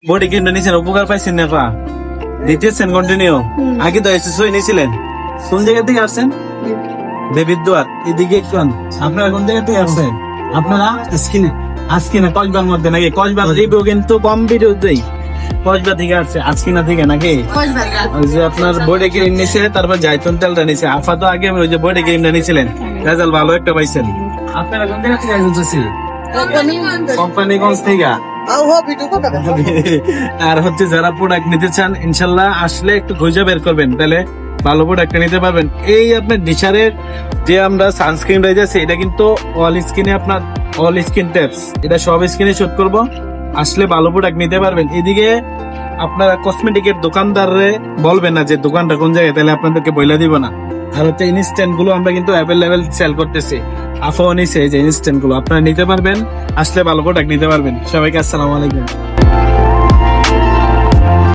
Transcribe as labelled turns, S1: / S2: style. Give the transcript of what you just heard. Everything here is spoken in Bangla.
S1: বডি ক্রিমটা নিয়েছেন, উপকার পাইছেন না পা দিতেছেন কন্টিনিউ? আগে তো এসএসওই নিয়েছিলেন। কোন জায়গা থেকে আসছেন? দেবীর দুয়ার এদিকে একটু আপনারা কোন জায়গা থেকে আসছেন? আপনারা আজকিনা কসবার মধ্যে নাকি? কসবার রিভিউ কিন্তু কম ভিডিও দেই। কসবা থেকে আসছে, আজকিনা থেকে নাকি? ওই যে আপনার বডি ক্রিম নিছে, তারপর জাইতুন তেলটা নিছে। আফা তো আগে ওই যে বডি ক্রিমটা নিয়েছিলেন, রেজাল্ট ভালো একটা পাইছেন। আপনারা কোন জায়গা থেকে আসছেন? কোম্পানিগঞ্জ থেকে। আর হচ্ছে যারা প্রোডাক্ট নিতে চান, ইনশাল্লাহ আসলে একটু খুঁজে বের করবেন, তাহলে ভালো প্রোডাক্ট নিতে পারবেন। এই আপনার ডিশারের যে আমরা সানস্ক্রিন রয়ে যাচ্ছে, এটা কিন্তু অল স্কিনে, আপনার অল স্কিন টেপস, এটা সব স্কিনে শুট করব। আসলে ভালো প্রোডাক্ট নিতে পারবেন। এদিকে আপনারা কসমেটিকের দোকানদাররে বলবেন না যে দোকানটা কোন জায়গায়, তাহলে আপনাদেরকে বইলা দিব না। আর হচ্ছে ইনস্ট্যান্ট গুলো আমরা কিন্তু অ্যাভেলেবেল সেল করতেছি। আফাও নিছে যে ইনস্ট্যান্ট গুলো আপনারা নিতে পারবেন, আসলে ভালো প্রোডাক্ট নিতে পারবেন। সবাইকে আসসালামু আলাইকুম।